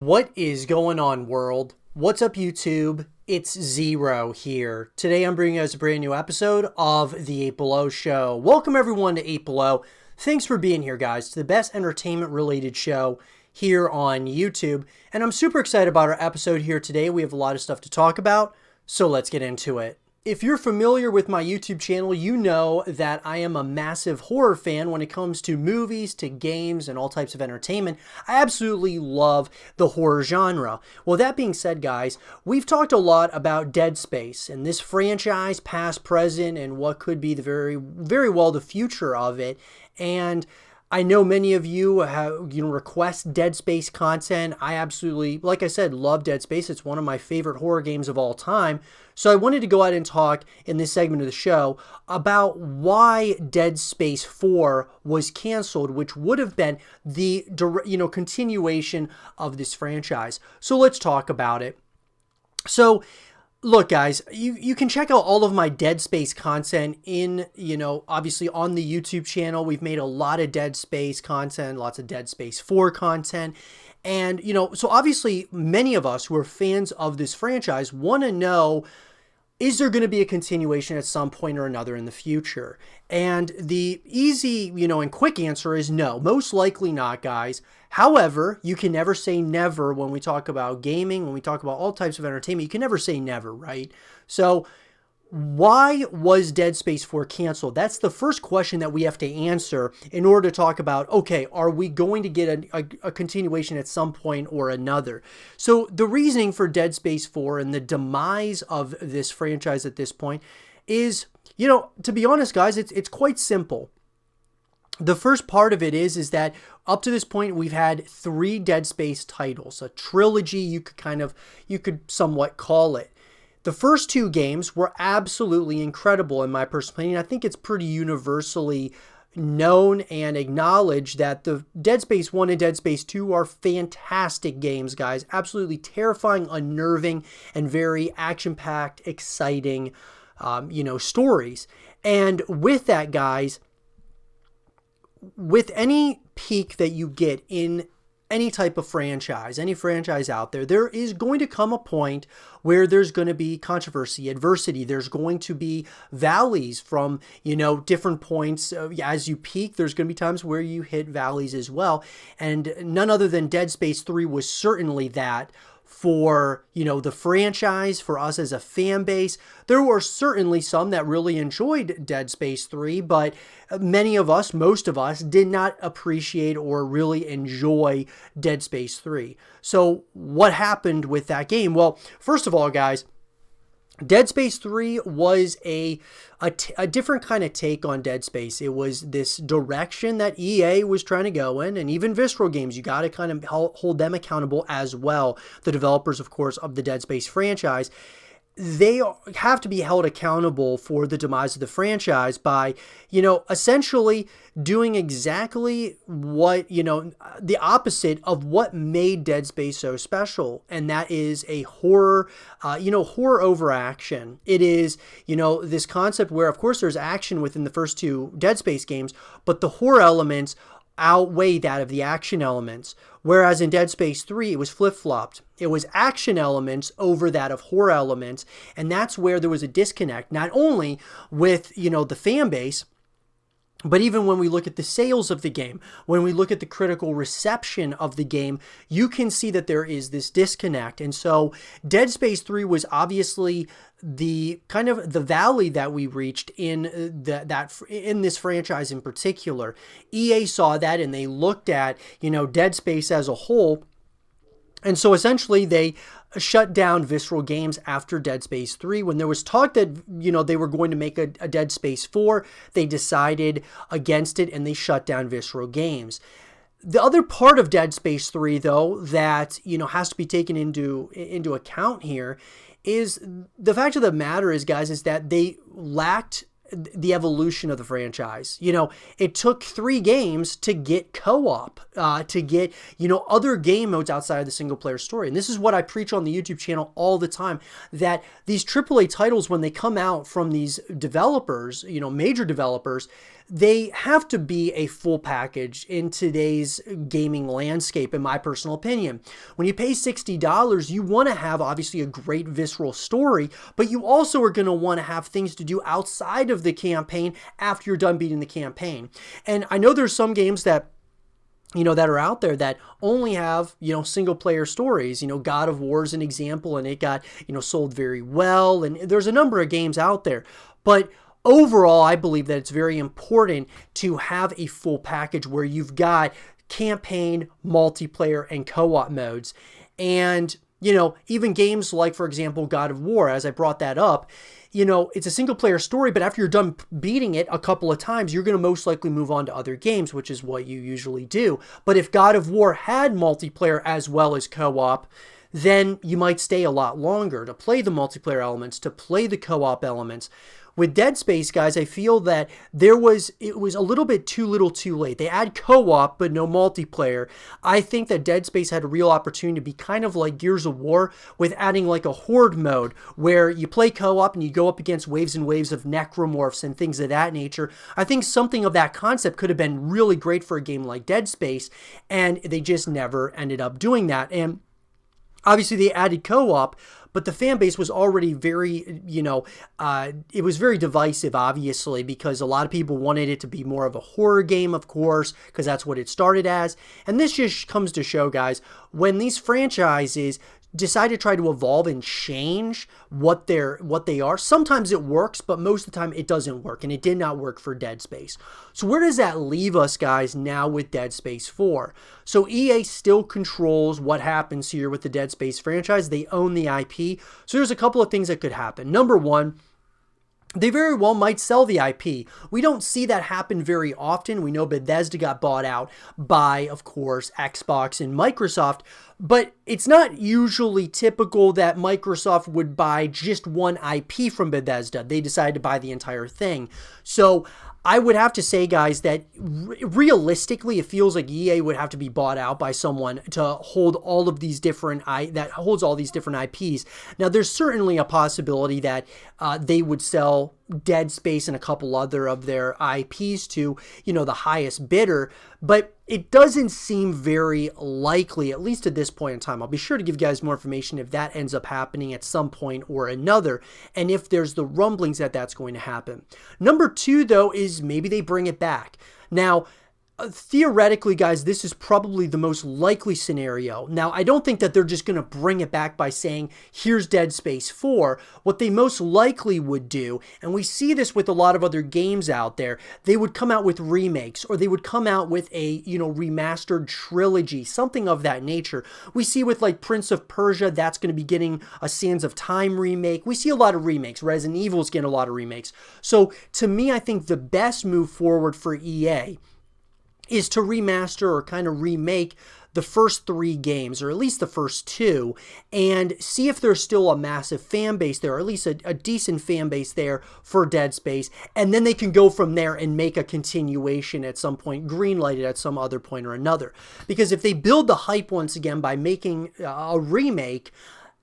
What is going on, world? What's up, YouTube? It's Zero here. Today I'm bringing us a brand new episode of The 8 Below Show. Welcome everyone to 8 Below. Thanks for being here, guys, to the best entertainment-related show here on YouTube. And I'm super excited about our episode here today. We have a lot of stuff to talk about, so let's get into it. If you're familiar with my YouTube channel, you know that I am a massive horror fan when it comes to movies, to games, and all types of entertainment. I absolutely love the horror genre. Well, that being said, guys, we've talked a lot about Dead Space and this franchise, past, present, and what could be the very well the future of it. And I know many of you have, request Dead Space content. I absolutely, like I said, love Dead Space. It's one of my favorite horror games of all time. So I wanted to go out and talk in this segment of the show about why Dead Space 4 was canceled, which would have been the continuation of this franchise. So let's talk about it. So look, guys, you can check out all of my Dead Space content in, obviously on the YouTube channel. We've made a lot of Dead Space content, lots of Dead Space 4 content. And, so obviously many of us who are fans of this franchise want to know, is there going to be a continuation at some point or another in the future? And the easy, and quick answer is no, most likely not, guys. However, you can never say never when we talk about gaming, when we talk about all types of entertainment. You can never say never, right? So why was Dead Space 4 canceled? That's the first question that we have to answer in order to talk about, okay, are we going to get a continuation at some point or another? So the reasoning for Dead Space 4 and the demise of this franchise at this point is, to be honest, guys, it's quite simple. The first part of it is that up to this point, we've had 3 Dead Space titles, a trilogy, you could somewhat call it. The first 2 games were absolutely incredible in my personal opinion. I think it's pretty universally known and acknowledged that the Dead Space 1 and Dead Space 2 are fantastic games, guys. Absolutely terrifying, unnerving, and very action-packed, exciting, stories. And with that, guys, with any peak that you get in any type of franchise, any franchise out there, there is going to come a point where there's going to be controversy, adversity. There's going to be valleys from, different points. As you peak, there's going to be times where you hit valleys as well. And none other than Dead Space 3 was certainly that for, the franchise, for us as a fan base. There were certainly some that really enjoyed Dead Space 3, but many of us, most of us, did not appreciate or really enjoy Dead Space 3. So what happened with that game? Well, first of all, guys, Dead Space 3 was a different kind of take on Dead Space. It was this direction that EA was trying to go in, and even Visceral Games, you got to kind of hold them accountable as well. The developers, of course, of the Dead Space franchise. They have to be held accountable for the demise of the franchise by, essentially doing exactly what, the opposite of what made Dead Space so special. And that is a horror, horror over action. It is, this concept where, of course, there's action within the first 2 Dead Space games, but the horror elements outweigh that of the action elements. Whereas in Dead Space 3, it was flip-flopped. It was action elements over that of horror elements. And that's where there was a disconnect, not only with, the fan base, but even when we look at the sales of the game, when we look at the critical reception of the game, you can see that there is this disconnect. And so Dead Space 3 was obviously the kind of the valley that we reached in in this franchise in particular. EA saw that and they looked at, Dead Space as a whole. And so essentially they shut down Visceral Games after Dead Space 3. When there was talk that, they were going to make a Dead Space 4, they decided against it and they shut down Visceral Games. The other part of Dead Space 3, though, that, has to be taken into account here is the fact of the matter is, guys, is that they lacked the evolution of the franchise. It took 3 games to get co-op, to get, other game modes outside of the single player story. And this is what I preach on the YouTube channel all the time, that these AAA titles, when they come out from these developers, major developers, they have to be a full package in today's gaming landscape, in my personal opinion. When you pay $60, you want to have obviously a great visceral story, but you also are going to want to have things to do outside of the campaign after you're done beating the campaign. And I know there's some games that that are out there that only have, single player stories. God of War is an example, and it got, sold very well. And there's a number of games out there. But overall, I believe that it's very important to have a full package where you've got campaign, multiplayer, and co-op modes. And, even games like, for example, God of War, as I brought that up, it's a single player story, but after you're done beating it a couple of times, you're going to most likely move on to other games, which is what you usually do. But if God of War had multiplayer as well as co-op, then you might stay a lot longer to play the multiplayer elements, to play the co-op elements. With Dead Space, guys, I feel that it was a little bit too little too late. They add co-op, but no multiplayer. I think that Dead Space had a real opportunity to be kind of like Gears of War with adding like a horde mode where you play co-op and you go up against waves and waves of necromorphs and things of that nature. I think something of that concept could have been really great for a game like Dead Space, and they just never ended up doing that. And obviously they added co-op, but the fan base was already very, it was very divisive, obviously, because a lot of people wanted it to be more of a horror game, of course, because that's what it started as. And this just comes to show, guys, when these franchises decide to try to evolve and change what they are, sometimes it works, but most of the time it doesn't work, and it did not work for Dead Space. So where does that leave us, guys, now with Dead Space 4? So EA still controls what happens here with the Dead Space franchise. They own the IP. So there's a couple of things that could happen. Number one, they very well might sell the IP. We don't see that happen very often. We know Bethesda got bought out by, of course, Xbox and Microsoft, but it's not usually typical that Microsoft would buy just one IP from Bethesda. They decided to buy the entire thing. So I would have to say, guys, that realistically, it feels like EA would have to be bought out by someone to hold all of these different IPs. Now, there's certainly a possibility that they would sell Dead Space and a couple other of their IPs to, the highest bidder, but it doesn't seem very likely, at least at this point in time. I'll be sure to give you guys more information if that ends up happening at some point or another, and if there's the rumblings that that's going to happen. Number two, though, is maybe they bring it back. Now, theoretically, guys, this is probably the most likely scenario. Now, I don't think that they're just going to bring it back by saying, here's Dead Space 4. What they most likely would do, and we see this with a lot of other games out there, they would come out with remakes, or they would come out with a, remastered trilogy, something of that nature. We see with like Prince of Persia, that's going to be getting a Sands of Time remake. We see a lot of remakes. Resident Evil's getting a lot of remakes. So to me, I think the best move forward for EA is to remaster or kind of remake the first three games, or at least the first two, and see if there's still a massive fan base there, or at least a decent fan base there for Dead Space, and then they can go from there and make a continuation at some point, greenlight it at some other point or another. Because if they build the hype once again by making a remake,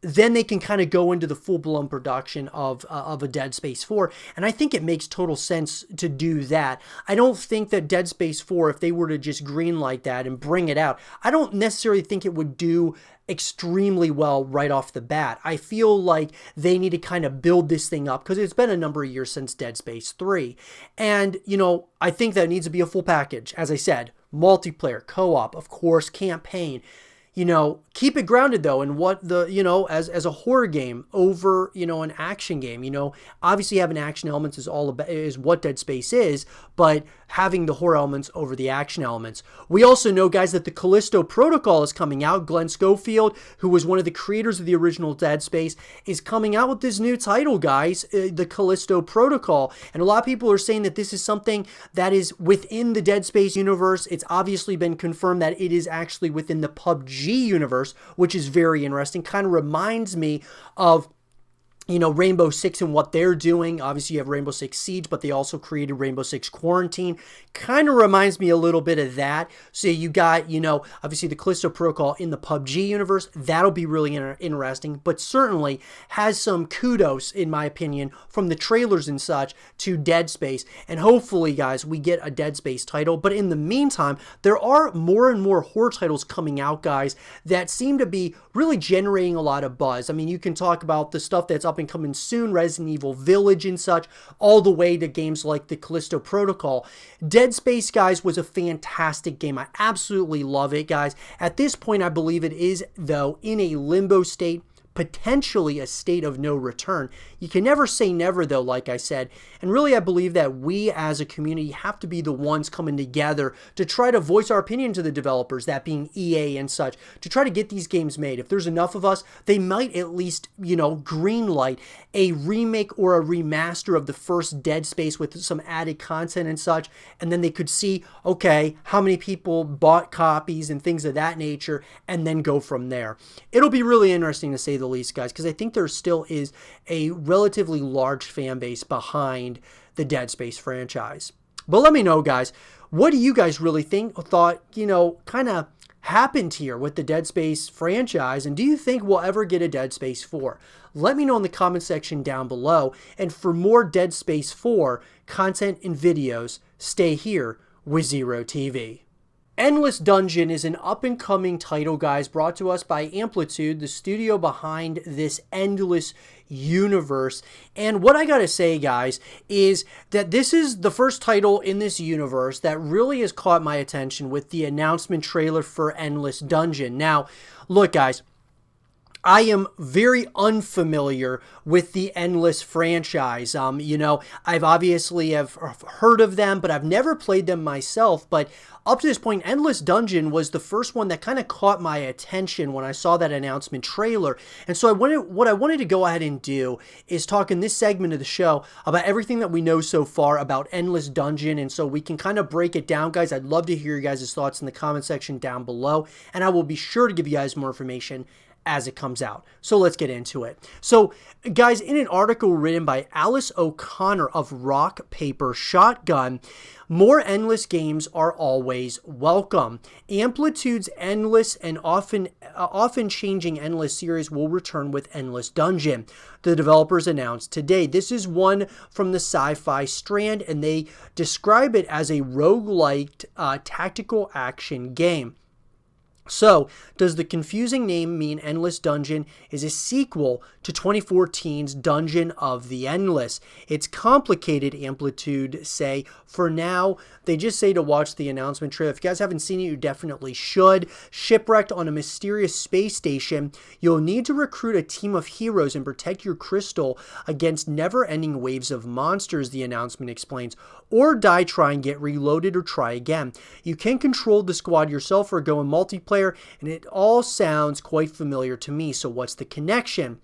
then they can kind of go into the full-blown production of a Dead Space 4. And I think it makes total sense to do that. I don't think that Dead Space 4, if they were to just greenlight that and bring it out, I don't necessarily think it would do extremely well right off the bat. I feel like they need to kind of build this thing up because it's been a number of years since Dead Space 3. And, I think that needs to be a full package. As I said, multiplayer, co-op, of course, campaign. Keep it grounded though in what the, as a horror game over, an action game. Obviously having action elements is what Dead Space is, but having the horror elements over the action elements. We also know, guys, that the Callisto Protocol is coming out. Glenn Schofield, who was one of the creators of the original Dead Space, is coming out with this new title, guys, the Callisto Protocol. And a lot of people are saying that this is something that is within the Dead Space universe. It's obviously been confirmed that it is actually within the PUBG universe, which is very interesting. Kind of reminds me of Rainbow Six and what they're doing. Obviously, you have Rainbow Six Siege, but they also created Rainbow Six Quarantine. Kind of reminds me a little bit of that. So you got, obviously the Callisto Protocol in the PUBG universe. That'll be really interesting, but certainly has some kudos, in my opinion, from the trailers and such to Dead Space. And hopefully, guys, we get a Dead Space title. But in the meantime, there are more and more horror titles coming out, guys, that seem to be really generating a lot of buzz. I mean, you can talk about the stuff that's up and coming soon, Resident Evil Village and such, all the way to games like the Callisto Protocol. Dead Space, guys, was a fantastic game. I absolutely love it, guys. At this point, I believe it is, though, in a limbo state, potentially a state of no return. You can never say never, though, like I said. And really, I believe that we as a community have to be the ones coming together to try to voice our opinion to the developers, that being EA and such, to try to get these games made. If there's enough of us, they might at least, green light a remake or a remaster of the first Dead Space with some added content and such. And then they could see, okay, how many people bought copies and things of that nature, and then go from there. It'll be really interesting to say the least, guys, because I think there still is a relatively large fan base behind the Dead Space franchise. But let me know, guys, what do you guys really thought, kind of happened here with the Dead Space franchise, and do you think we'll ever get a Dead Space 4? Let me know in the comment section down below, and for more Dead Space 4 content and videos, stay here with Zero TV. Endless Dungeon is an up-and-coming title, guys, brought to us by Amplitude, the studio behind this endless universe. And what I gotta say, guys, is that this is the first title in this universe that really has caught my attention with the announcement trailer for Endless Dungeon. Now, look, guys, I am very unfamiliar with the Endless franchise. I've obviously have heard of them, but I've never played them myself. But up to this point, Endless Dungeon was the first one that kind of caught my attention when I saw that announcement trailer. And so what I wanted to go ahead and do is talk in this segment of the show about everything that we know so far about Endless Dungeon. And so we can kind of break it down, guys. I'd love to hear your guys' thoughts in the comment section down below. And I will be sure to give you guys more information as it comes out. So let's get into it. So, guys, in an article written by Alice O'Connor of Rock, Paper, Shotgun, more endless games are always welcome. Amplitude's endless and often changing endless series will return with Endless Dungeon. The developers announced today. This is one from the sci-fi strand, and they describe it as a roguelike tactical action game. So, does the confusing name mean Endless Dungeon is a sequel to 2014's Dungeon of the Endless? It's complicated, Amplitude say. For now, they just say to watch the announcement trailer. If you guys haven't seen it, you definitely should. Shipwrecked on a mysterious space station, you'll need to recruit a team of heroes and protect your crystal against never-ending waves of monsters, the announcement explains. Or die trying, get reloaded, or try again. You can control the squad yourself or go in multiplayer, and it all sounds quite familiar to me. So what's the connection?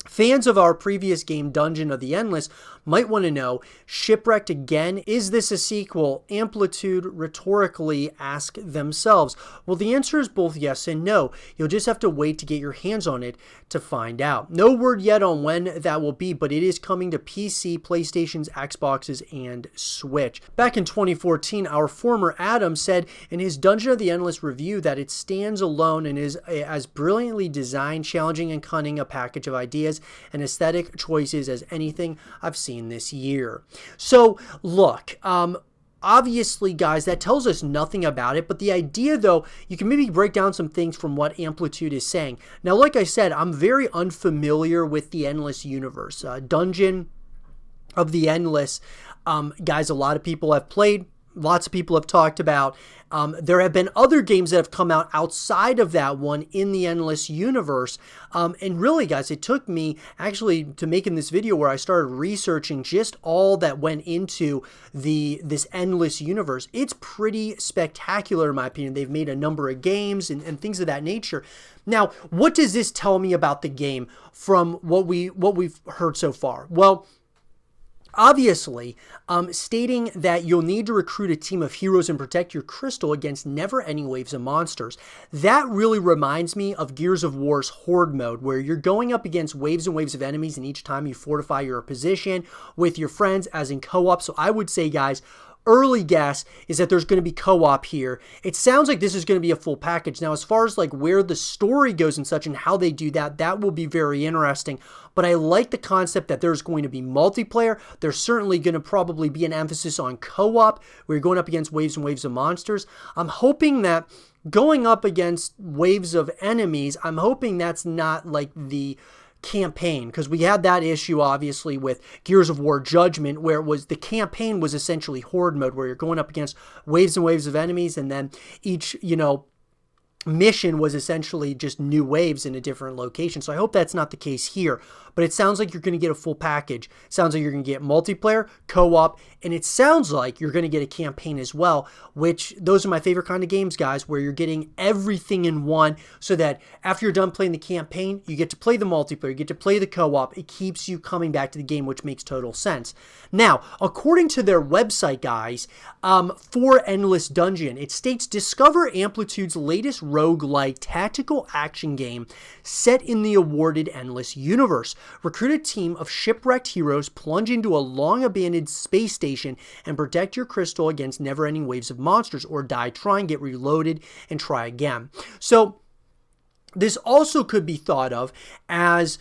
Fans of our previous game, Dungeon of the Endless, might want to know, shipwrecked again? Is this a sequel? Amplitude rhetorically ask themselves. Well, the answer is both yes and no. You'll just have to wait to get your hands on it to find out. No word yet on when that will be, but it is coming to PC, PlayStations, Xboxes, and Switch. Back in 2014, our former Adam said in his Dungeon of the Endless review that it stands alone and is as brilliantly designed, challenging, and cunning a package of ideas and aesthetic choices as anything I've seen this year. So, look, obviously, guys, that tells us nothing about it, but the idea, though, you can maybe break down some things from what Amplitude is saying. Now, like I said, I'm very unfamiliar with the Endless universe. Dungeon of the Endless, guys, a lot of people have played. Lots of people have talked about. There have been other games that have come out outside of that one in the Endless universe. And really, guys, it took me actually to making this video where I started researching just all that went into this Endless universe. It's pretty spectacular, in my opinion. They've made a number of games and things of that nature. Now, what does this tell me about the game from what we've heard so far? Well, Obviously, stating that you'll need to recruit a team of heroes and protect your crystal against never-ending waves of monsters. That really reminds me of Gears of War's Horde mode, where you're going up against waves and waves of enemies, and each time you fortify your position with your friends as in co-op. So I would say, guys, early guess is that there's going to be co-op here. It sounds like this is going to be a full package. Now, as far as like where the story goes and such and how they do that, that will be very interesting. But I like the concept that there's going to be multiplayer. There's certainly going to probably be an emphasis on co-op where you're going up against waves and waves of monsters. I'm hoping that going up against waves of enemies, I'm hoping that's not like the campaign, because we had that issue obviously with Gears of War Judgment, where it was the campaign was essentially horde mode, where you're going up against waves and waves of enemies, and then each mission was essentially just new waves in a different location. So I hope that's not the case here, but it sounds like you're going to get a full package. It sounds like you're going to get multiplayer, co-op, and it sounds like you're going to get a campaign as well, which those are my favorite kind of games, guys, where you're getting everything in one, so that after you're done playing the campaign, you get to play the multiplayer, you get to play the co-op. It keeps you coming back to the game, which makes total sense. Now, according to their website, guys, for Endless Dungeon, it states, discover Amplitude's latest roguelike tactical action game set in the awarded Endless universe. Recruit a team of shipwrecked heroes, plunge into a long-abandoned space station, and protect your crystal against never-ending waves of monsters, or die trying, get reloaded, and try again. So this also could be thought of as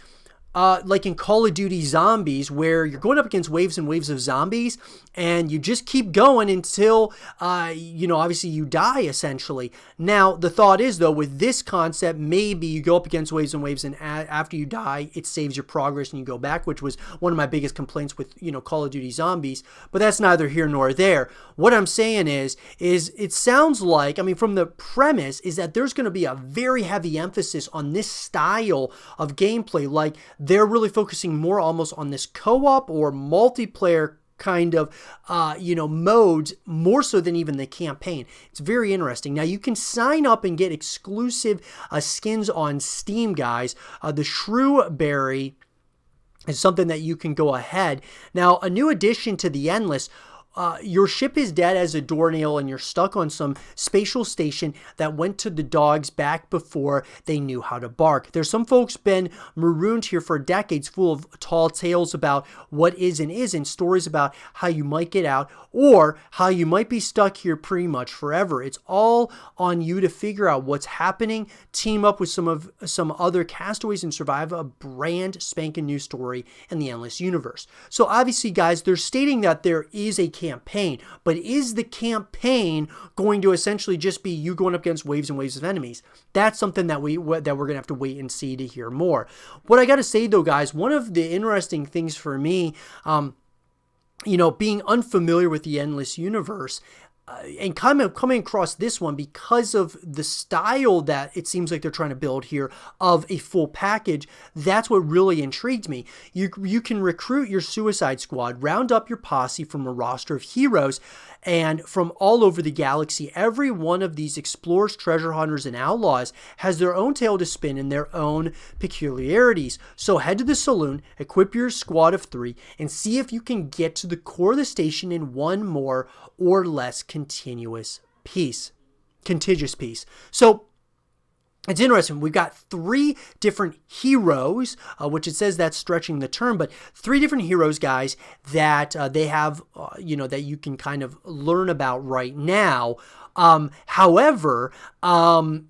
like in Call of Duty Zombies, where you're going up against waves and waves of zombies, and you just keep going until, obviously you die, essentially. Now, the thought is, though, with this concept, maybe you go up against waves and waves, and after you die, it saves your progress and you go back, which was one of my biggest complaints with, Call of Duty Zombies, but that's neither here nor there. What I'm saying is it sounds like, from the premise, is that there's going to be a very heavy emphasis on this style of gameplay. Like, they're really focusing more almost on this co-op or multiplayer kind of, modes, more so than even the campaign. It's very interesting. Now, you can sign up and get exclusive skins on Steam, guys. The Shrewberry is something that you can go ahead. Now, a new addition to the Endless, your ship is dead as a doornail, and you're stuck on some spatial station that went to the dogs back before they knew how to bark. There's some folks been marooned here for decades, full of tall tales about what is and isn't, stories about how you might get out, or how you might be stuck here pretty much forever. It's all on you to figure out what's happening, team up with some other castaways, and survive a brand spanking new story in the Endless universe. So obviously, guys, they're stating that there is a campaign, but is the campaign going to essentially just be you going up against waves and waves of enemies? That's something that we're going to have to wait and see to hear more. What I got to say, though, guys, one of the interesting things for me, being unfamiliar with the Endless universe, and kind of coming across this one because of the style that it seems like they're trying to build here of a full package, that's what really intrigued me. You can recruit your Suicide Squad, round up your posse from a roster of heroes, and from all over the galaxy. Every one of these explorers, treasure hunters, and outlaws has their own tale to spin and their own peculiarities. So head to the saloon, equip your squad of 3, and see if you can get to the core of the station in one more or less contiguous piece. So it's interesting. We've got 3 different heroes, which it says that's stretching the term, but 3 different heroes, guys, that they have, that you can kind of learn about right now. However,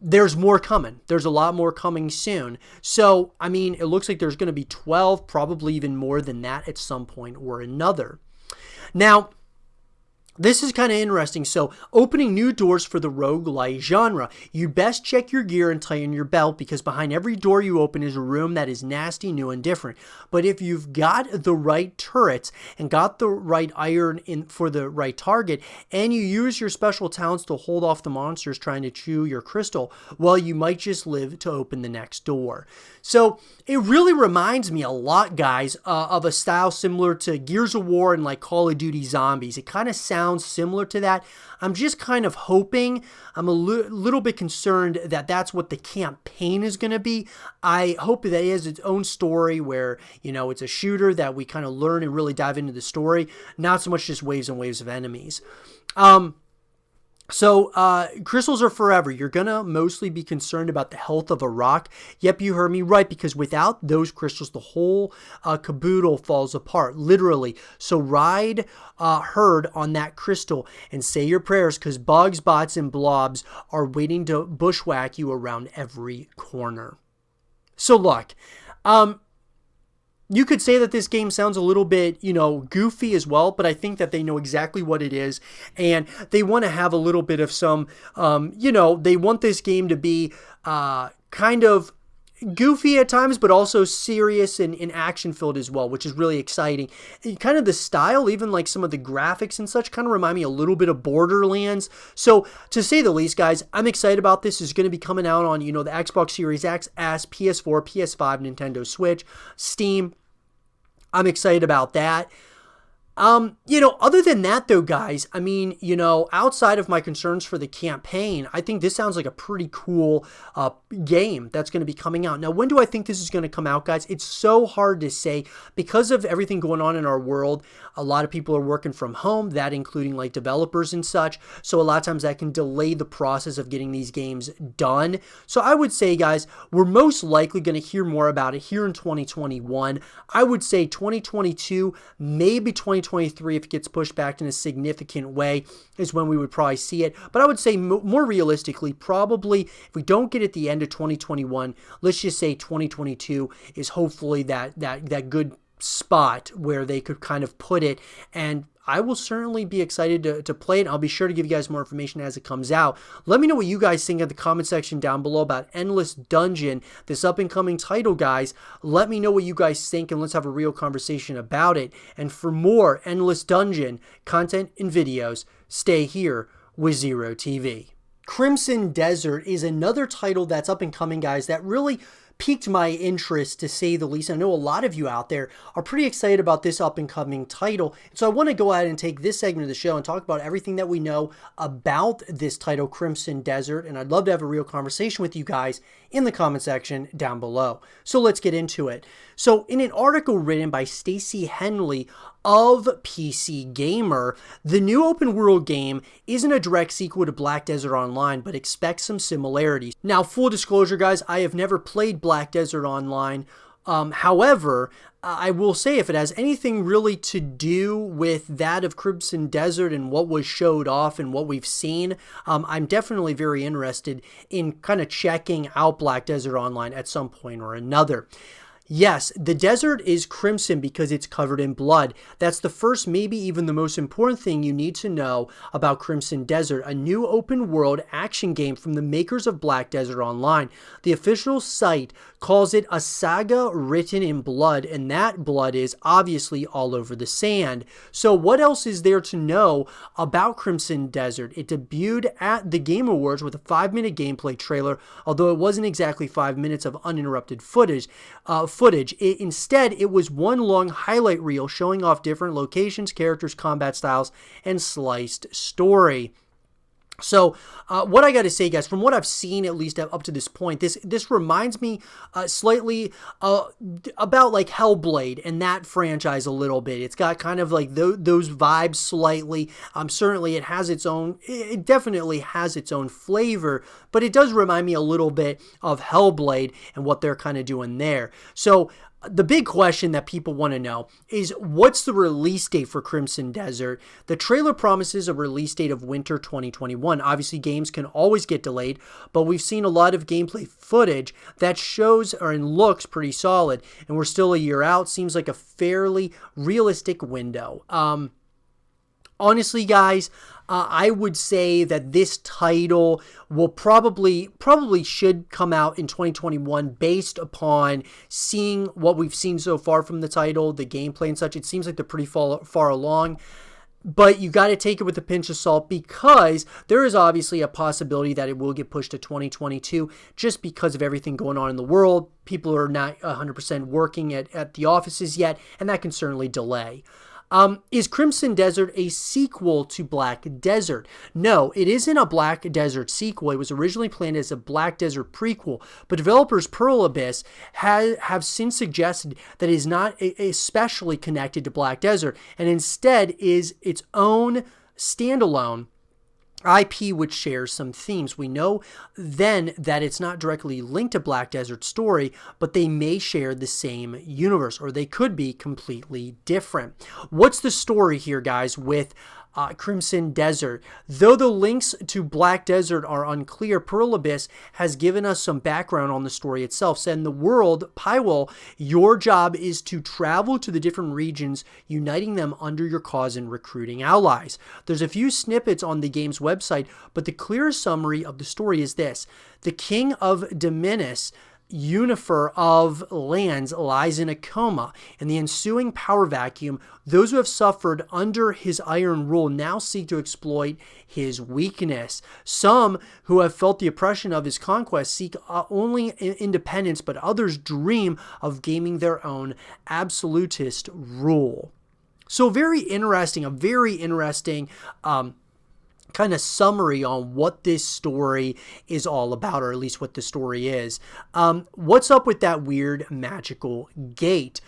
there's more coming. There's a lot more coming soon. So, it looks like there's going to be 12, probably even more than that at some point or another. Now, this is kind of interesting. So, opening new doors for the roguelite genre. You best check your gear and tighten your belt, because behind every door you open is a room that is nasty, new, and different. But if you've got the right turrets and got the right iron in for the right target, and you use your special talents to hold off the monsters trying to chew your crystal, well, you might just live to open the next door. So, it really reminds me a lot, guys, of a style similar to Gears of War and like Call of Duty Zombies. It kind of sounds sounds similar to that. I'm just kind of hoping, I'm a little bit concerned that that's what the campaign is going to be. I hope that it has its own story where, it's a shooter that we kind of learn and really dive into the story, not so much just waves and waves of enemies. So, crystals are forever. You're going to mostly be concerned about the health of a rock. Yep, you heard me right, because without those crystals, the whole caboodle falls apart, literally. So ride herd on that crystal and say your prayers, because bugs, bots, and blobs are waiting to bushwhack you around every corner. So look, you could say that this game sounds a little bit, goofy as well, but I think that they know exactly what it is, and they want to have a little bit of some, they want this game to be kind of goofy at times, but also serious and action-filled as well, which is really exciting. And kind of the style, even like some of the graphics and such, kind of remind me a little bit of Borderlands. So, to say the least, guys, I'm excited about this. It's going to be coming out on, the Xbox Series X, S, PS4, PS5, Nintendo Switch, Steam. I'm excited about that. Other than that though, guys, outside of my concerns for the campaign, I think this sounds like a pretty cool game that's going to be coming out. Now, when do I think this is going to come out, guys? It's so hard to say because of everything going on in our world. A lot of people are working from home, that including like developers and such. So a lot of times that can delay the process of getting these games done. So I would say, guys, we're most likely going to hear more about it here in 2021. I would say 2022, maybe 2023, if it gets pushed back in a significant way, is when we would probably see it. But I would say more realistically, probably if we don't get it at the end of 2021, let's just say 2022 is hopefully that good spot where they could kind of put it. And I will certainly be excited to play it. I'll be sure to give you guys more information as it comes out. Let me know what you guys think in the comment section down below about Endless Dungeon, this up-and-coming title, guys. Let me know what you guys think, and let's have a real conversation about it. And for more Endless Dungeon content and videos, stay here with Zero TV. Crimson Desert is another title that's up-and-coming, guys, that really piqued my interest, to say the least. I know a lot of you out there are pretty excited about this up-and-coming title, so I want to go ahead and take this segment of the show and talk about everything that we know about this title, Crimson Desert, and I'd love to have a real conversation with you guys in the comment section down below. So let's get into it. So in an article written by Stacey Henley of PC Gamer, the new open world game isn't a direct sequel to Black Desert Online, but expects some similarities. Now, full disclosure, guys, I have never played Black Desert Online. However, I will say, if it has anything really to do with that of Crimson Desert and what was showed off and what we've seen, I'm definitely very interested in kind of checking out Black Desert Online at some point or another. Yes, the desert is crimson because it's covered in blood. That's the first, maybe even the most important thing you need to know about Crimson Desert, a new open world action game from the makers of Black Desert Online. The official site calls it a saga written in blood, and that blood is obviously all over the sand. So what else is there to know about Crimson Desert? It debuted at the Game Awards with a 5-minute gameplay trailer, although it wasn't exactly 5 minutes of uninterrupted footage. Instead, it was one long highlight reel showing off different locations, characters, combat styles, and sliced story. So what I got to say, guys, from what I've seen, at least up to this point, this reminds me slightly about like Hellblade and that franchise a little bit. It's got kind of like those vibes slightly. Certainly it definitely has its own flavor, but it does remind me a little bit of Hellblade and what they're kind of doing there. So the big question that people want to know is, what's the release date for Crimson Desert? The trailer promises a release date of winter 2021. Obviously, games can always get delayed, but we've seen a lot of gameplay footage that shows and looks pretty solid, and we're still a year out. Seems like a fairly realistic window. Honestly, guys, I would say that this title will probably should come out in 2021 based upon seeing what we've seen so far from the title, the gameplay and such. It seems like they're pretty far along. But you got to take it with a pinch of salt, because there is obviously a possibility that it will get pushed to 2022 just because of everything going on in the world. People are not 100% working at the offices yet, and that can certainly delay. Is Crimson Desert a sequel to Black Desert? No, it isn't a Black Desert sequel. It was originally planned as a Black Desert prequel, but developers Pearl Abyss have since suggested that it is not especially connected to Black Desert, and instead is its own standalone IP which shares some themes. We know then that it's not directly linked to Black Desert's story, but they may share the same universe, or they could be completely different. What's the story here, guys, with Crimson Desert? Though the links to Black Desert are unclear, Pearl Abyss has given us some background on the story itself. Said in the world, Pywell, your job is to travel to the different regions, uniting them under your cause and recruiting allies. There's a few snippets on the game's website, but the clearest summary of the story is this. The king of Dominus, Unifer of lands, lies in a coma. In the ensuing power vacuum, those who have suffered under his iron rule now seek to exploit his weakness. Some who have felt the oppression of his conquest seek only independence, but others dream of gaining their own absolutist rule. So a very interesting kind of summary on what this story is all about, or at least what the story is. What's up with that weird magical gate?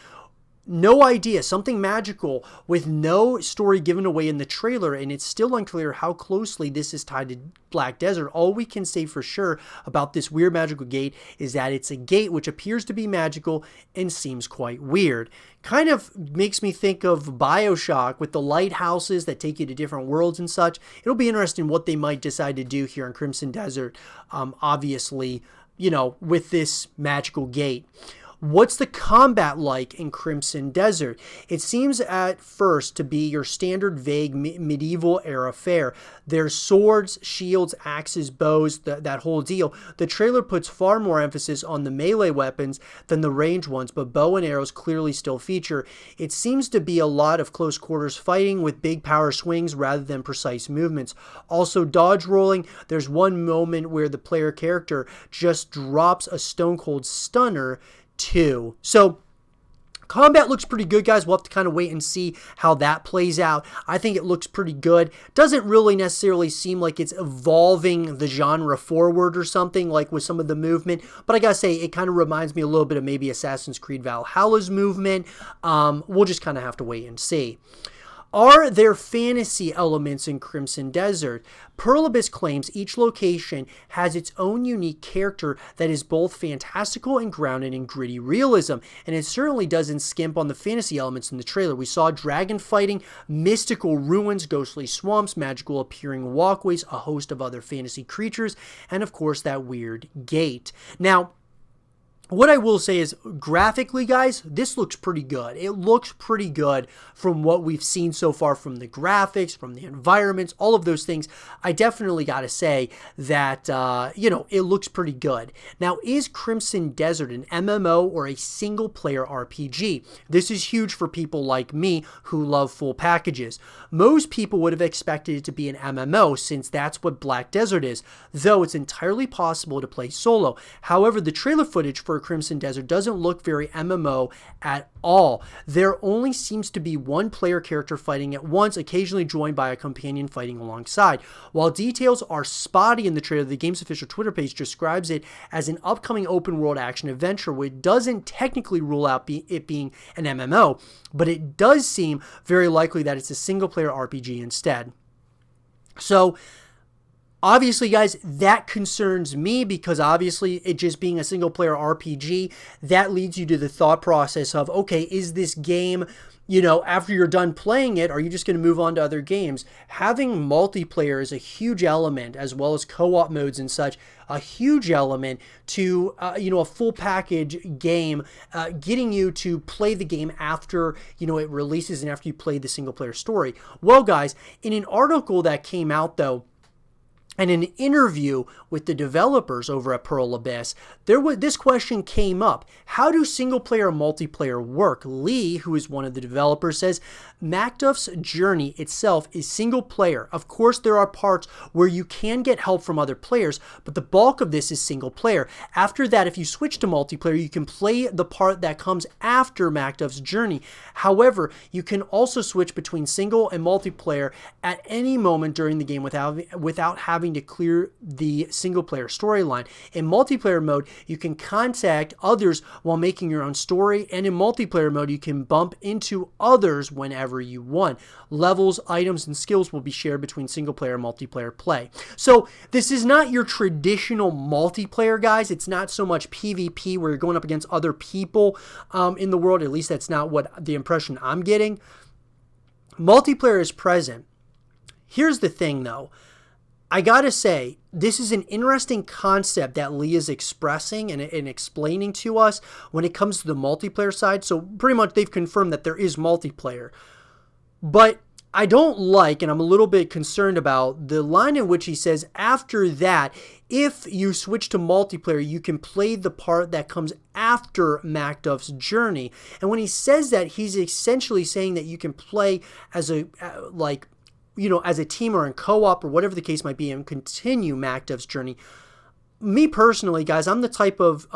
No idea. Something magical with no story given away in the trailer, and it's still unclear how closely this is tied to Black Desert. All we can say for sure about this weird magical gate is that it's a gate which appears to be magical and seems quite weird. Kind of makes me think of BioShock with the lighthouses that take you to different worlds and such. It'll be interesting what they might decide to do here in Crimson Desert, obviously, with this magical gate. What's the combat like in Crimson Desert? It seems at first to be your standard vague medieval era fare. There's swords, shields, axes, bows, that whole deal. The trailer puts far more emphasis on the melee weapons than the ranged ones, but bow and arrows clearly still feature. It seems to be a lot of close quarters fighting with big power swings rather than precise movements. Also dodge rolling. There's one moment where the player character just drops a stone cold stunner too. So combat looks pretty good, guys. We'll have to kind of wait and see how that plays out. I think it looks pretty good. Doesn't really necessarily seem like it's evolving the genre forward or something like with some of the movement, but I gotta say it kind of reminds me a little bit of maybe Assassin's Creed Valhalla's movement. We'll just kind of have to wait and see. Are there fantasy elements in Crimson Desert? Pearl Abyss claims each location has its own unique character that is both fantastical and grounded in gritty realism, and it certainly doesn't skimp on the fantasy elements in the trailer. We saw dragon fighting, mystical ruins, ghostly swamps, magical appearing walkways, a host of other fantasy creatures, and of course that weird gate. Now, what I will say is, graphically, guys, this looks pretty good. It looks pretty good from what we've seen so far, from the graphics, from the environments, all of those things. I definitely got to say that, it looks pretty good. Now, is Crimson Desert an MMO or a single-player RPG? This is huge for people like me who love full packages. Most people would have expected it to be an MMO, since that's what Black Desert is, though it's entirely possible to play solo. However, the trailer footage for Crimson Desert doesn't look very MMO at all. There only seems to be one player character fighting at once, occasionally joined by a companion fighting alongside. While details are spotty in the trailer, the game's official Twitter page describes it as an upcoming open world action adventure, which doesn't technically rule out it being an MMO, but it does seem very likely that it's a single player RPG instead. So obviously, guys, that concerns me, because obviously it just being a single player RPG, that leads you to the thought process of, okay, is this game, after you're done playing it, are you just going to move on to other games? Having multiplayer is a huge element, as well as co-op modes and such, a huge element to, a full package game, getting you to play the game after, it releases and after you play the single player story. Well, guys, in an article that came out, though, and in an interview with the developers over at Pearl Abyss, this question came up. How do single-player and multiplayer work? Lee, who is one of the developers, says, Macduff's journey itself is single player. Of course, there are parts where you can get help from other players, but the bulk of this is single player. After that, if you switch to multiplayer, you can play the part that comes after Macduff's journey. However, you can also switch between single and multiplayer at any moment during the game without having to clear the single player storyline. In multiplayer mode, you can contact others while making your own story, and in multiplayer mode, you can bump into others whenever you want. Levels, items, and skills will be shared between single player and multiplayer play. So this is not your traditional multiplayer, guys. It's not so much PvP where you're going up against other people in the world. At least that's not what the impression I'm getting. Multiplayer is present. Here's the thing, though. I gotta say, this is an interesting concept that Lee is expressing and explaining to us when it comes to the multiplayer side. So pretty much they've confirmed that there is multiplayer. But I don't like, and I'm a little bit concerned about, the line in which he says, after that, if you switch to multiplayer, you can play the part that comes after Macduff's journey. And when he says that, he's essentially saying that you can play as a, as a team or in co-op or whatever the case might be and continue Macduff's journey. Me personally, guys, I'm the type of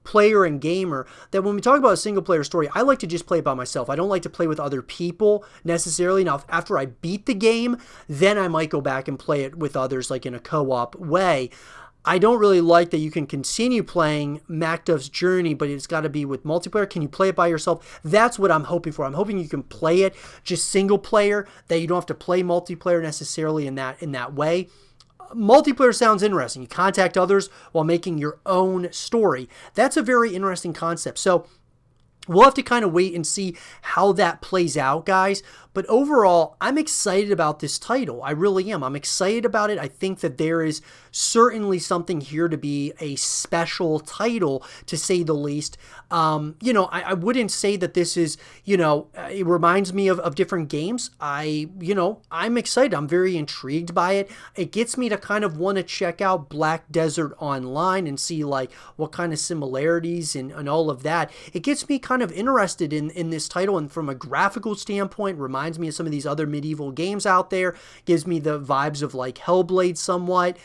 player and gamer that when we talk about a single player story, I like to just play it by myself. I don't like to play with other people necessarily. Now, after I beat the game, then I might go back and play it with others like in a co-op way. I don't really like that you can continue playing Macduff's journey, but it's got to be with multiplayer. Can you play it by yourself? That's what I'm hoping for. I'm hoping you can play it just single player, that you don't have to play multiplayer necessarily in that way. Multiplayer sounds interesting. You contact others while making your own story. That's a very interesting concept. So we'll have to kind of wait and see how that plays out, guys. But overall, I'm excited about this title. I really am. I'm excited about it. I think that there is certainly something here to be a special title, to say the least. I wouldn't say that this is, it reminds me of different games. I'm excited. I'm very intrigued by it. It gets me to kind of want to check out Black Desert Online and see like what kind of similarities and all of that. It gets me kind of interested in this title, and from a graphical standpoint, reminds me of some of these other medieval games out there. Gives me the vibes of like Hellblade somewhat.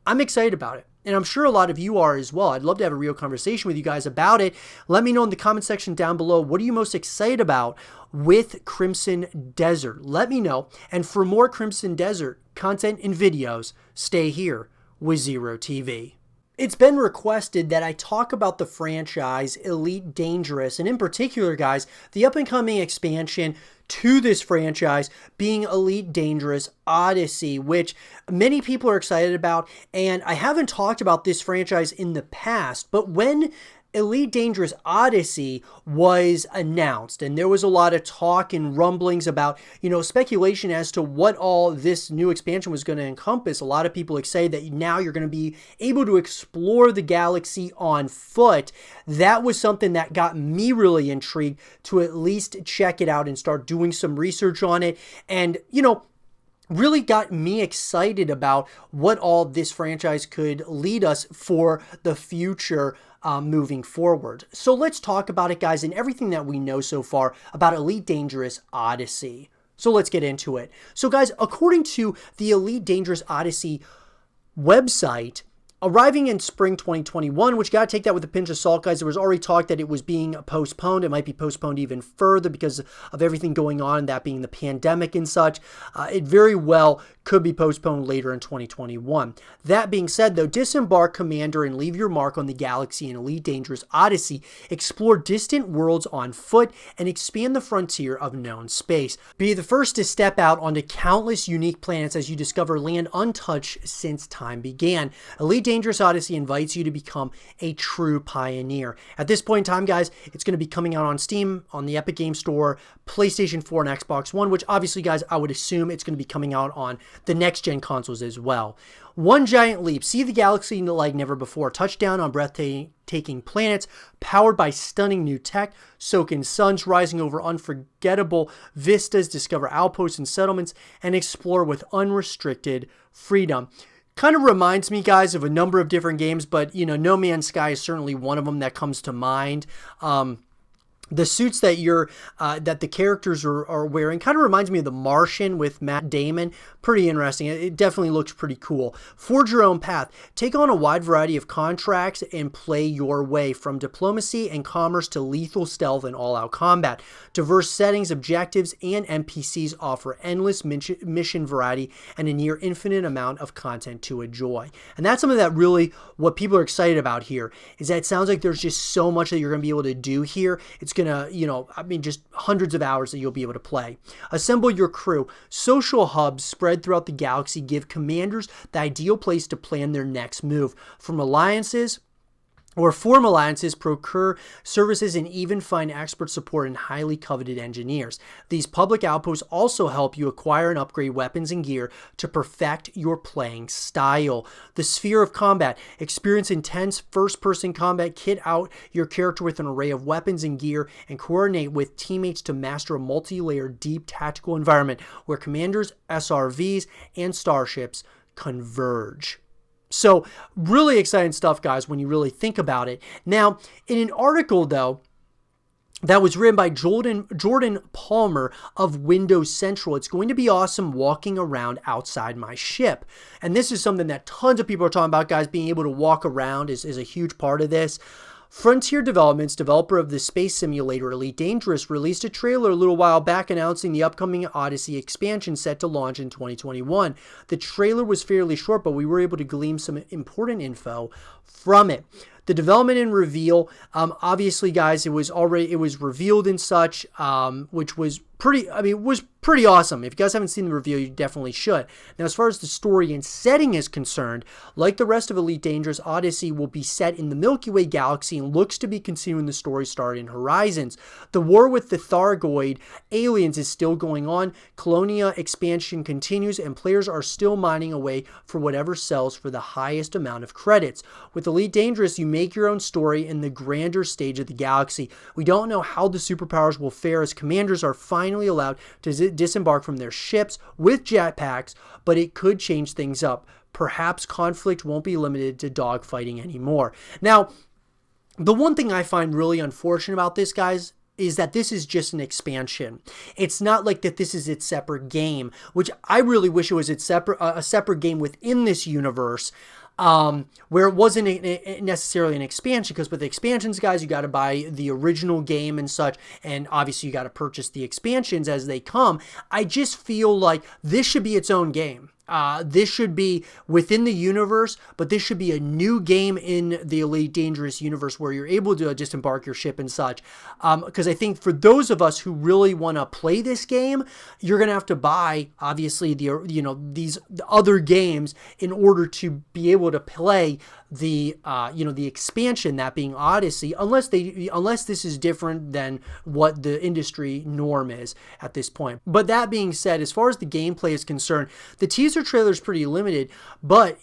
I'm excited about it, and I'm sure a lot of you are as well. I'd love to have a real conversation with you guys about it. Let me know in the comment section down below, what are you most excited about with Crimson Desert? Let me know. And for more Crimson Desert content and videos, stay here with Zero TV. It's been requested that I talk about the franchise Elite Dangerous, and in particular, guys, the up-and-coming expansion to this franchise being Elite Dangerous Odyssey, which many people are excited about. And I haven't talked about this franchise in the past, but when Elite Dangerous Odyssey was announced, and there was a lot of talk and rumblings about, speculation as to what all this new expansion was going to encompass. A lot of people say that now you're going to be able to explore the galaxy on foot. That was something that got me really intrigued to at least check it out and start doing some research on it. And, really got me excited about what all this franchise could lead us for the future moving forward. So let's talk about it, guys, and everything that we know so far about Elite Dangerous Odyssey. So let's get into it. So guys, according to the Elite Dangerous Odyssey website, arriving in spring 2021, which got to take that with a pinch of salt, guys. There was already talk that it was being postponed. It might be postponed even further because of everything going on, that being the pandemic and such. It very well could be postponed later in 2021. That being said, though, disembark, Commander, and leave your mark on the galaxy in Elite Dangerous Odyssey. Explore distant worlds on foot and expand the frontier of known space. Be the first to step out onto countless unique planets as you discover land untouched since time began. Elite Dangerous Odyssey invites you to become a true pioneer. At this point in time, guys, it's going to be coming out on Steam, on the Epic Games Store, PlayStation 4, and Xbox One, which obviously, guys, I would assume it's going to be coming out on the next-gen consoles as well. One giant leap. See the galaxy like never before. Touchdown on breathtaking planets, powered by stunning new tech. Soak in suns rising over unforgettable vistas. Discover outposts and settlements, and explore with unrestricted freedom. Kind of reminds me, guys, of a number of different games, but, No Man's Sky is certainly one of them that comes to mind. the suits that that the characters are wearing kind of reminds me of The Martian with Matt Damon. Pretty interesting. It definitely looks pretty cool. Forge your own path. Take on a wide variety of contracts and play your way, from diplomacy and commerce to lethal stealth and all-out combat. Diverse settings, objectives, and NPCs offer endless mission variety and a near infinite amount of content to enjoy. And that's something that really what people are excited about here, is that it sounds like there's just so much that you're going to be able to do here. It's gonna, just hundreds of hours that you'll be able to play. Assemble your crew. Social hubs spread throughout the galaxy give commanders the ideal place to plan their next move. Form alliances, procure services, and even find expert support and highly coveted engineers. These public outposts also help you acquire and upgrade weapons and gear to perfect your playing style. The sphere of combat. Experience intense first-person combat. Kit out your character with an array of weapons and gear, and coordinate with teammates to master a multi-layered, deep tactical environment where commanders, SRVs, and starships converge. So really exciting stuff, guys, when you really think about it. Now, in an article, though, that was written by Jordan Palmer of Windows Central, it's going to be awesome walking around outside my ship. And this is something that tons of people are talking about, guys. Being able to walk around is a huge part of this. Frontier Developments, developer of the space simulator Elite Dangerous, released a trailer a little while back announcing the upcoming Odyssey expansion set to launch in 2021. The trailer was fairly short, but we were able to glean some important info from it. The development and reveal, obviously, guys, it was revealed and such, which was pretty awesome. If you guys haven't seen the reveal, you definitely should. Now, as far as the story and setting is concerned, like the rest of Elite Dangerous, Odyssey will be set in the Milky Way galaxy and looks to be continuing the story started in Horizons. The war with the Thargoid aliens is still going on. Colonia expansion continues, and players are still mining away for whatever sells for the highest amount of credits. With Elite Dangerous, you make your own story in the grander stage of the galaxy. We don't know how the superpowers will fare, as commanders are finally allowed to disembark from their ships with jetpacks, but it could change things up. Perhaps conflict won't be limited to dogfighting anymore. Now, the one thing I find really unfortunate about this, guys, is that this is just an expansion. It's not like that this is its separate game, which I really wish it was a separate game within this universe, where it wasn't necessarily an expansion, because with expansions, guys, you got to buy the original game and such, and obviously you got to purchase the expansions as they come. I just feel like this should be its own game. This should be within the universe, but this should be a new game in the Elite Dangerous universe where you're able to disembark your ship and such. Because I think for those of us who really want to play this game, you're gonna have to buy obviously these other games in order to be able to play the expansion, that being Odyssey, unless this is different than what the industry norm is at this point. But that being said, as far as the gameplay is concerned, the teaser trailer is pretty limited, but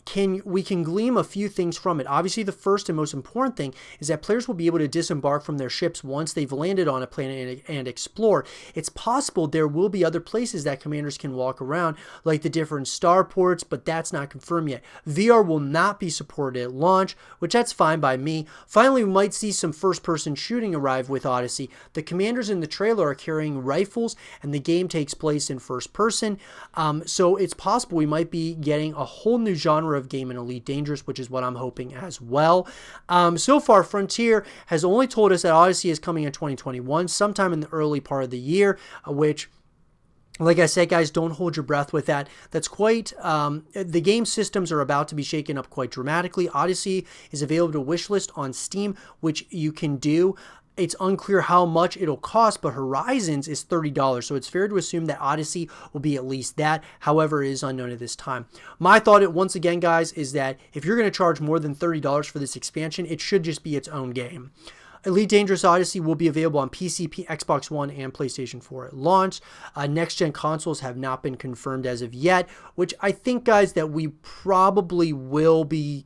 we can glean a few things from it. Obviously, the first and most important thing is that players will be able to disembark from their ships once they've landed on a planet and explore. It's possible there will be other places that commanders can walk around, like the different starports, but that's not confirmed yet. VR will not be supported at launch, which that's fine by me. Finally, we might see some first-person shooting arrive with Odyssey. The commanders in the trailer are carrying rifles, and the game takes place in first person, so it's possible we might be getting a whole new genre of game in Elite Dangerous, which is what I'm hoping as well. So far, Frontier has only told us that Odyssey is coming in 2021, sometime in the early part of the year, which, like I said, guys, don't hold your breath with that. That's quite, the game systems are about to be shaken up quite dramatically. Odyssey is available to wishlist on Steam, which you can do. It's unclear how much it'll cost, but Horizons is $30, so it's fair to assume that Odyssey will be at least that. However, it is unknown at this time. My thought, once again, guys, is that if you're going to charge more than $30 for this expansion, it should just be its own game. Elite Dangerous Odyssey will be available on PC, Xbox One, and PlayStation 4 at launch. Next-gen consoles have not been confirmed as of yet, which I think, guys, that we probably will be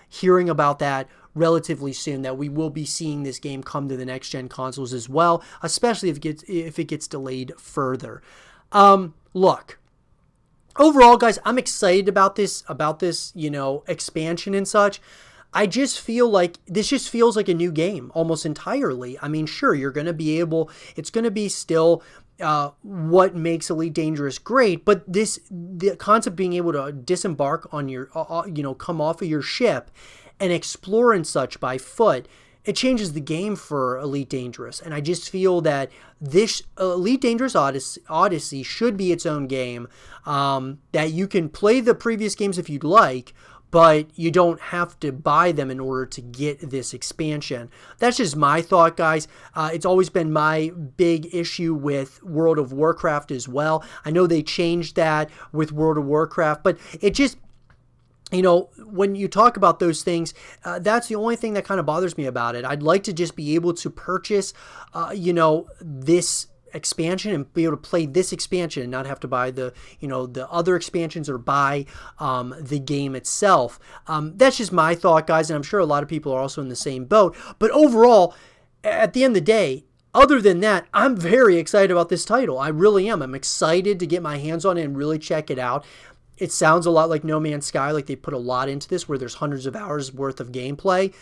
hearing about that relatively soon, that we will be seeing this game come to the next-gen consoles as well, especially if it gets delayed further. Look, overall, guys, I'm excited about this, expansion and such. I just feel like this just feels like a new game almost entirely. I mean, sure, you're going to be able, it's going to be still what makes Elite Dangerous great, but the concept of being able to disembark on your, come off of your ship and explore and such by foot, it changes the game for Elite Dangerous. And I just feel that this Elite Dangerous Odyssey should be its own game, that you can play the previous games if you'd like, but you don't have to buy them in order to get this expansion. That's just my thought, guys. It's always been my big issue with World of Warcraft as well. I know they changed that with World of Warcraft, but it just, when you talk about those things, that's the only thing that kind of bothers me about it. I'd like to just be able to purchase, this expansion and be able to play this expansion and not have to buy the other expansions or buy the game itself. That's just my thought, guys, and I'm sure a lot of people are also in the same boat. But overall, at the end of the day, other than that, I'm very excited about this title. I really am. I'm excited to get my hands on it and really check it out. It sounds a lot like No Man's Sky, like they put a lot into this, where there's hundreds of hours worth of gameplay.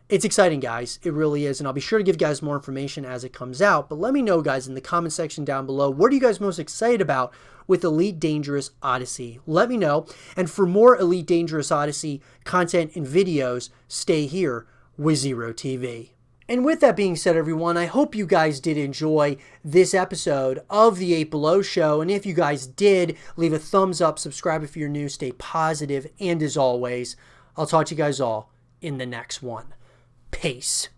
It's exciting, guys. It really is. And I'll be sure to give you guys more information as it comes out. But let me know, guys, in the comment section down below, what are you guys most excited about with Elite Dangerous Odyssey? Let me know. And for more Elite Dangerous Odyssey content and videos, stay here with Zero TV. And with that being said, everyone, I hope you guys did enjoy this episode of the 8 Below Show. And if you guys did, leave a thumbs up, subscribe if you're new, stay positive, and as always, I'll talk to you guys all in the next one. Peace.